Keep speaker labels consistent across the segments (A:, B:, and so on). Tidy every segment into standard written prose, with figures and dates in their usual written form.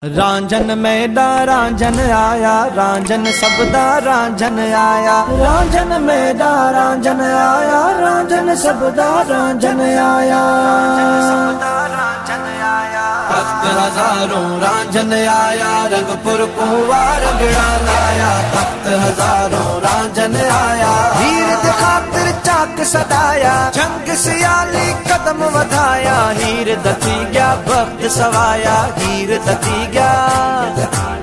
A: रांझन मेरा रांझन आया, रांझन सबदा रांझन आया। रांझन मेरा रांझन आया, रांझन सबदा रांझन आया। भक्त हजारों रांझन आया, रंगपुर कुआ रगड़ा लाया। भक्त हजारों रांझन आया, हीर दे खातिर चाक सदाया। जंग सियाली कदम वधाया, हीर दथी गया भक्त सवाया। हीर दथी गया,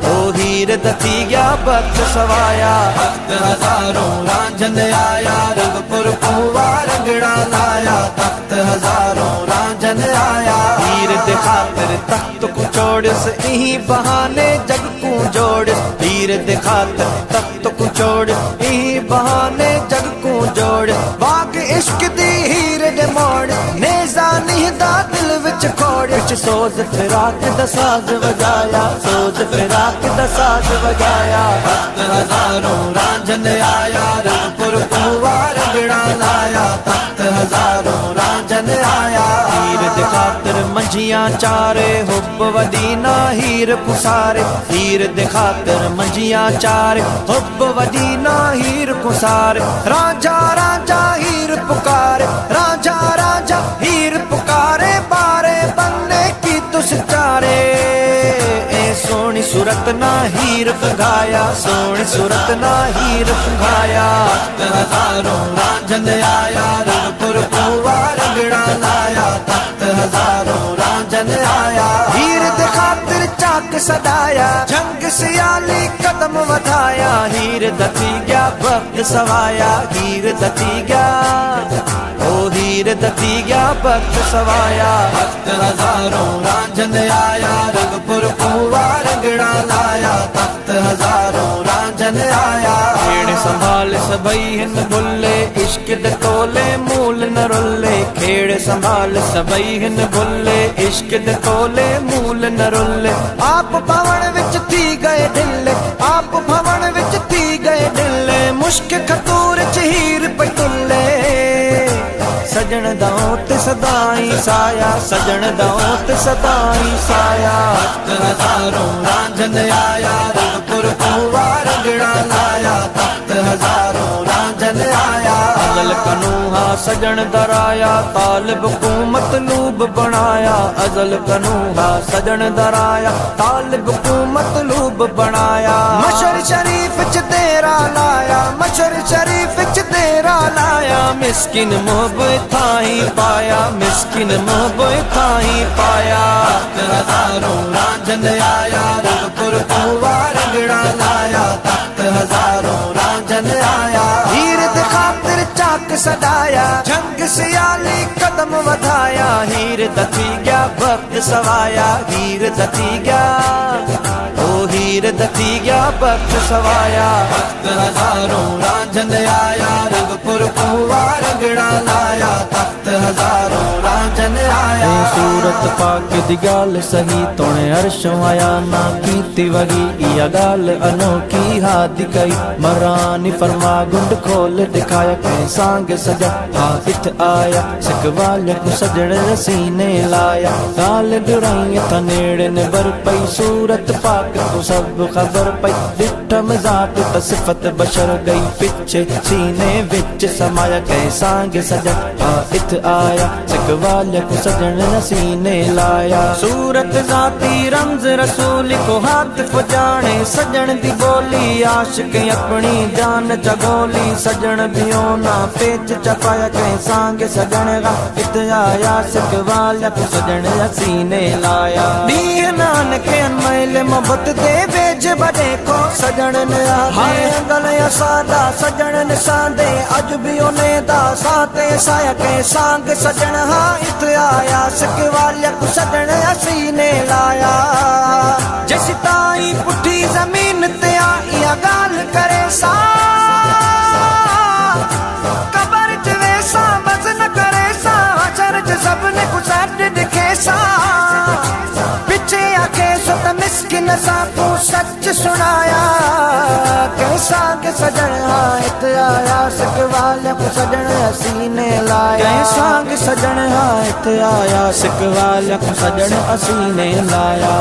A: ओ हीर दथी गया भक्त सवाया। भक्त हजारों रांझन आया, रंगपुर कुआ रगड़ा लाया। भक्त हजारों रांझन आया, हीर दे खातिर तख्त को चोड़िस, इही बहाने जग को जोड़िस। हीर दे खातिर तख्त को चोड़िस, इही बहाने जग को जोड़िस। बाग इश्क दी हीर दे मोड़, नेज़ा निहदा दिल विच खोड़। विच सोज फिराक दा साज वजाया, सोज फिराक दा साज वजाया। भक्त हजारों रांझन आया, रंगपुर कुआ रगड़ा लाया। भक्त हजारों रांझन आया, हीर दे खातिर मंझियां चारे, हुब वदीना हीर कुसारे। हीर दे खातिर मंझियां चारे, हुब वदीना हीर कुसारे। राजा राजा हीर पुकारे, राजा राजा हीर पुकारे। बारे बनने की तुस चारे, ए सोनी सूरत ना हीर फगाया, सोनी सूरत ना हीर फगाया। भक्त हजारों रांझन आया, रंगपुर कुआ रगड़ा लाया। भक्त हजारों रांझन आया, हीर दे खातिर चाक सदाया। जंग सियाली कदम वधाया, हीर दथी गया भक्त सवाया। हीर दथी गया, ओ हीर दथी गया भक्त सवाया। भक्त हजारों रांझन आया, रंगपुर कुआ रगड़ा लाया। भक्त हजारों रांझन आया, खेड़ संभाल सबई हिन भुल्ले, इश्क दे तोले मूल न रुल्ले। खेड़ संभाल सबई हिन भुल्ले, इश्क दे तोले मूल न रुल्ले। आप भवन विच थी गए ढिल्ले, आप भवन विच थी गए ढिल्ले। मुश्क खतूर च हीर पटुल्ले, सजन दाऊत सदाई साया, सजन दाऊत सदाई साया। भक्त हजारों रांझन आया, रंगपुर कुआ रगड़ा लाया। भक्त हजारों रांझन आया, अजल कनूहा सजन दराया। तालिब को मतलूब बनाया, अजल कनूहा सजन दराया। तालिब को मतलूब बनाया। मशर शरीफ च तेरा लाया, मशर शरीफ च तेरा लाया। मिस्किन मोहब थाई पाया, मिस्किन मोहब थाई पाया। भक्त हजारों रांझन आया, रंगपुर कुआ रगड़ा लाया। भक्त हजारों रांझन आया, हीर दे खातिर चाक सदाया। जंग सियाली कदम वधाया, हीर दथी गया भक्त सवाया। हीर दथी गया, ओ हीर दथी गया भक्त सवाया। भक्त हजारों रांझन आया, रंगपुर कुआ रगड़ा लाया। भक्त हजारों रांझन आया, सूरत पाक दी गाल सही तोने अर्शों आया। ना कीती वगी इया गाल अनोखी हाथ दिखाई। मरानी फरमा गुंड खोल दिखाया, कहीं सांग सजा हाथ आया। सकवाल को सजन रसीने लाया, गाल दुराई था नेड़े ने बर पई। सूरत पाक को सब खबर पई, डिठम जात सिफत बशर गई। पिछे सीने विच समाया, कहीं सांग सजन हाथ आया। सकवाल को सजन रसीने लाया। सूरत जाती रमज रसूल को हाथ फजाने। सजन दी बोली आशिक अपनी जान चगोली। सजन भी ना पेच चपाया, कहीं सांग सजन इत आया। सकवाल को सजन रसीने लाया। दी नानके अनमैल मोहब्बत दे बेज बड़े को सजन ने आए। गले सादा सजन ने सादे, अज भी ओने दा साते साया। के सांग सजन हाँ इत आया। सकवाल को सजन हसीने लाया। जिस ताई पुठी जमीन ते आया गाल करे सा, कबर च वेसा बस न करे सा। चर्च सबने कुछ दिखे सा, पिछे आके सत मिस्किन सा को सच सुनाया। कैसा के सजन इत आया। सकवाल को सजन असीने लाया सांग सजन हाँ इत्थे आया सिख वाले सजन असीने लाया।